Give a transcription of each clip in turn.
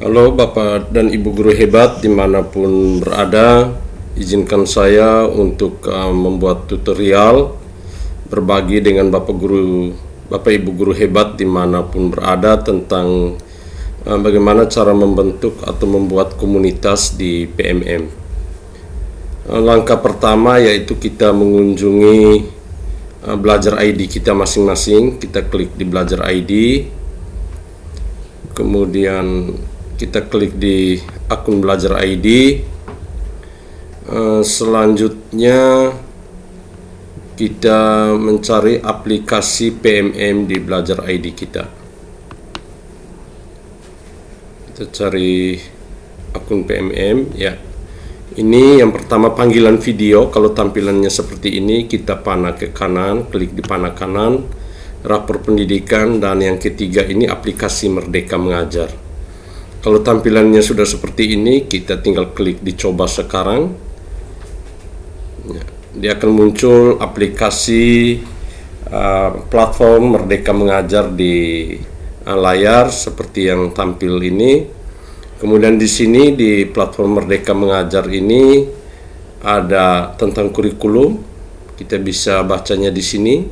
Halo Bapak dan Ibu guru hebat dimanapun berada, izinkan saya untuk membuat tutorial berbagi dengan Bapak Ibu guru hebat dimanapun berada tentang bagaimana cara membentuk atau membuat komunitas di PMM. Langkah pertama yaitu kita mengunjungi Belajar ID kita masing-masing. Kita klik di Belajar ID, kemudian kita klik di akun Belajar ID. Selanjutnya kita mencari aplikasi PMM di Belajar ID kita. Kita cari akun PMM ya. Ini yang pertama panggilan video. Kalau tampilannya seperti ini, kita panah ke kanan, klik di panah kanan, rapor pendidikan, dan yang ketiga ini aplikasi Merdeka Mengajar. Kalau tampilannya sudah seperti ini, kita tinggal klik di coba sekarang. Dia akan muncul aplikasi platform Merdeka Mengajar di layar seperti yang tampil ini. Kemudian di sini di platform Merdeka Mengajar ini ada tentang kurikulum. Kita bisa bacanya di sini.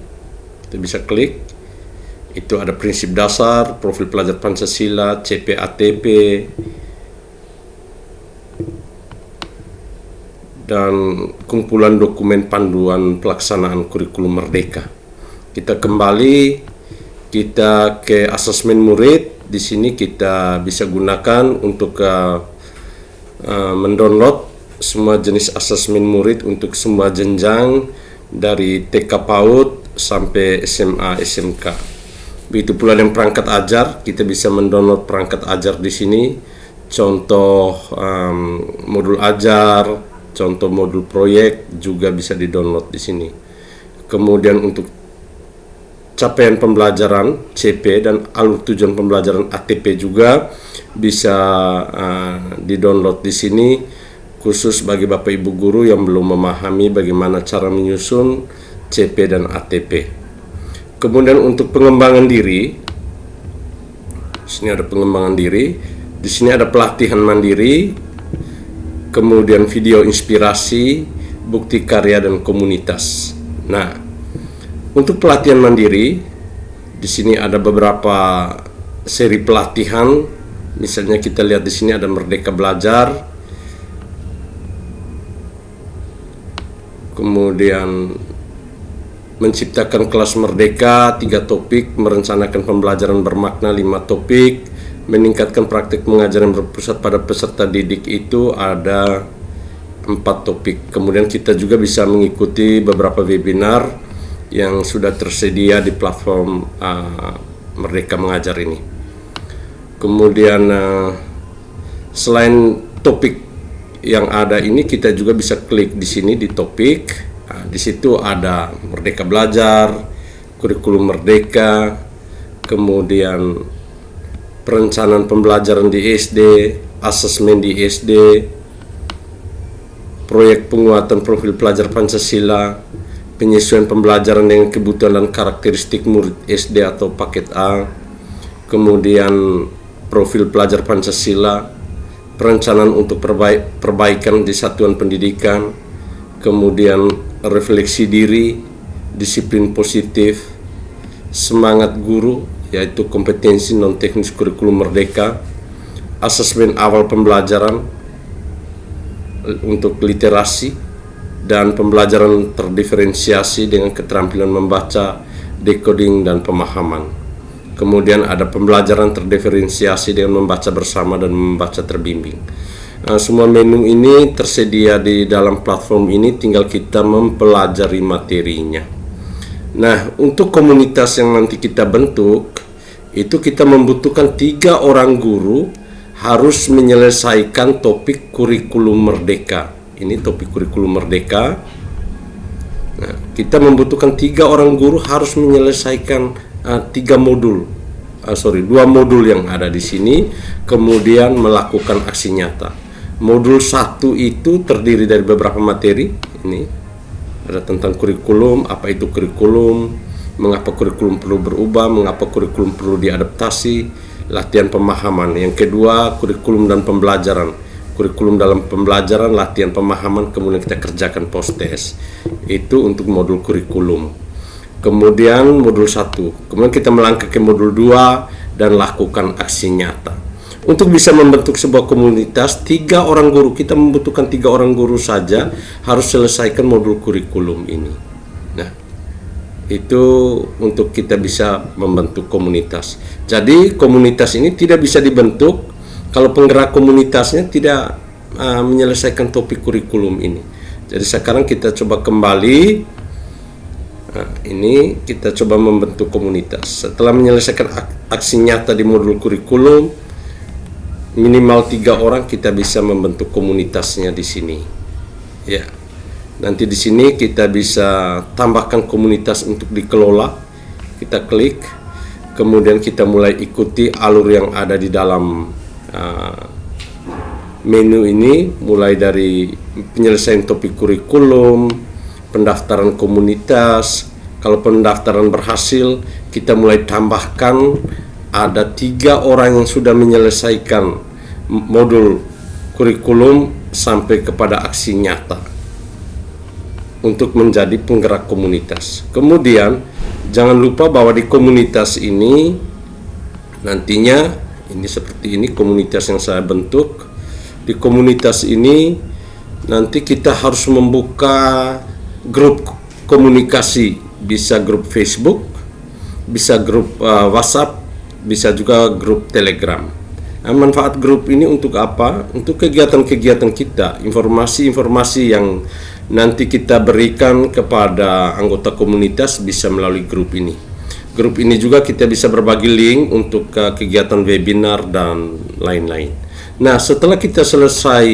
Kita bisa klik. Itu ada prinsip dasar, profil pelajar Pancasila, CP-ATP, dan kumpulan dokumen panduan pelaksanaan kurikulum Merdeka. Kita kembali, kita ke asesmen murid. Di sini kita bisa gunakan untuk mendownload semua jenis asesmen murid untuk semua jenjang dari TK PAUD sampai SMA SMK. Begitu pula dengan perangkat ajar, kita bisa mendownload perangkat ajar di sini. Contoh modul ajar, contoh modul proyek juga bisa di-download di sini. Kemudian untuk capaian pembelajaran CP dan alur tujuan pembelajaran ATP juga bisa di-download di sini, khusus bagi Bapak Ibu guru yang belum memahami bagaimana cara menyusun CP dan ATP. Kemudian untuk pengembangan diri, di sini ada pengembangan diri, di sini ada pelatihan mandiri, kemudian video inspirasi, bukti karya dan komunitas. Nah, untuk pelatihan mandiri, di sini ada beberapa seri pelatihan. Misalnya kita lihat di sini ada Merdeka Belajar, kemudian menciptakan kelas merdeka 3 topik, merencanakan pembelajaran bermakna 5 topik, meningkatkan praktik mengajar yang berpusat pada peserta didik itu ada 4 topik. Kemudian kita juga bisa mengikuti beberapa webinar yang sudah tersedia di platform Merdeka Mengajar ini. Kemudian selain topik yang ada ini, kita juga bisa klik di sini di topik. Di situ ada Merdeka Belajar, kurikulum Merdeka, kemudian perencanaan pembelajaran di SD, asesmen di SD, proyek penguatan profil pelajar Pancasila, penyesuaian pembelajaran dengan kebutuhan dan karakteristik murid SD atau paket A, kemudian profil pelajar Pancasila, perencanaan untuk perbaikan di satuan pendidikan, kemudian refleksi diri, disiplin positif, semangat guru, yaitu kompetensi non teknis kurikulum Merdeka, asesmen awal pembelajaran untuk literasi, dan pembelajaran terdiferensiasi dengan keterampilan membaca, decoding, dan pemahaman. Kemudian ada pembelajaran terdiferensiasi dengan membaca bersama dan membaca terbimbing. Semua menu ini tersedia di dalam platform ini, tinggal kita mempelajari materinya. Nah, untuk komunitas yang nanti kita bentuk, itu kita membutuhkan 3 orang guru harus menyelesaikan topik kurikulum Merdeka. Ini topik kurikulum Merdeka. Nah, kita membutuhkan 3 orang guru harus menyelesaikan 2 modul yang ada di sini, kemudian melakukan aksi nyata. Modul 1 itu terdiri dari beberapa materi. Ini ada tentang kurikulum, apa itu kurikulum, mengapa kurikulum perlu berubah, mengapa kurikulum perlu diadaptasi, latihan pemahaman. Yang kedua, kurikulum dan pembelajaran. Kurikulum dalam pembelajaran, latihan pemahaman, kemudian kita kerjakan post test. Itu untuk modul kurikulum. Kemudian modul 1. Kemudian kita melangkah ke modul 2 dan lakukan aksi nyata. Untuk bisa membentuk sebuah komunitas, 3 orang guru, kita membutuhkan 3 orang guru saja harus selesaikan modul kurikulum ini. Nah, itu untuk kita bisa membentuk komunitas. Jadi komunitas ini tidak bisa dibentuk kalau penggerak komunitasnya tidak menyelesaikan topik kurikulum ini. Jadi sekarang kita coba kembali. Nah, ini kita coba membentuk komunitas. Setelah menyelesaikan aksi nyata di modul kurikulum, minimal 3 orang kita bisa membentuk komunitasnya di sini. Ya. Nanti di sini kita bisa tambahkan komunitas untuk dikelola. Kita klik, kemudian kita mulai ikuti alur yang ada di dalam menu ini, mulai dari penyelesaian topik kurikulum, pendaftaran komunitas. Kalau pendaftaran berhasil, kita mulai tambahkan ada 3 orang yang sudah menyelesaikan modul kurikulum sampai kepada aksi nyata untuk menjadi penggerak komunitas. Kemudian jangan lupa bahwa di komunitas ini nantinya ini seperti ini komunitas yang saya bentuk. Di komunitas ini nanti kita harus membuka grup komunikasi, bisa grup Facebook, bisa grup WhatsApp, bisa juga grup Telegram. Nah, manfaat grup ini untuk apa? Untuk kegiatan-kegiatan kita, informasi-informasi yang nanti kita berikan kepada anggota komunitas bisa melalui grup ini. Grup ini juga kita bisa berbagi link untuk kegiatan webinar dan lain-lain. Nah, setelah kita selesai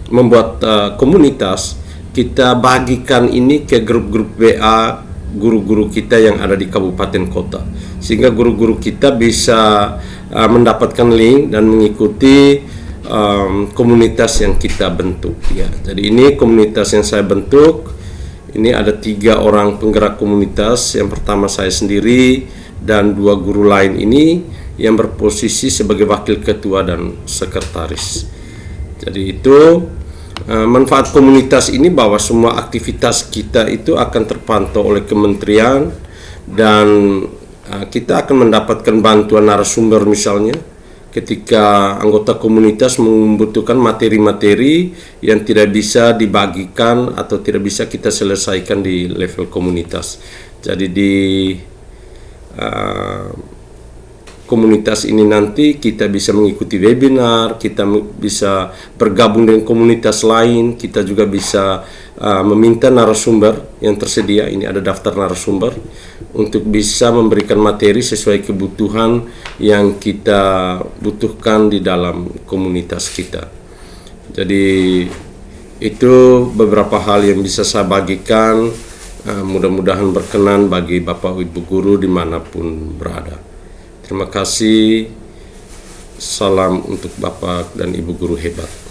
membuat komunitas, kita bagikan ini ke grup-grup WA guru-guru kita yang ada di kabupaten kota, sehingga guru-guru kita bisa mendapatkan link dan mengikuti komunitas yang kita bentuk. Ya, jadi ini komunitas yang saya bentuk. Ini ada 3 orang penggerak komunitas. Yang pertama saya sendiri dan 2 guru lain ini yang berposisi sebagai wakil ketua dan sekretaris. Jadi itu manfaat komunitas ini bahwa semua aktivitas kita itu akan terpantau oleh kementerian dan kita akan mendapatkan bantuan narasumber. Misalnya ketika anggota komunitas membutuhkan materi-materi yang tidak bisa dibagikan atau tidak bisa kita selesaikan di level komunitas. Jadi di komunitas ini nanti kita bisa mengikuti webinar, kita bisa bergabung dengan komunitas lain, kita juga bisa meminta narasumber yang tersedia. Ini ada daftar narasumber untuk bisa memberikan materi sesuai kebutuhan yang kita butuhkan di dalam komunitas kita. Jadi itu beberapa hal yang bisa saya bagikan, mudah-mudahan berkenan bagi Bapak Ibu Guru dimanapun berada. Terima kasih. Salam untuk Bapak dan Ibu Guru hebat.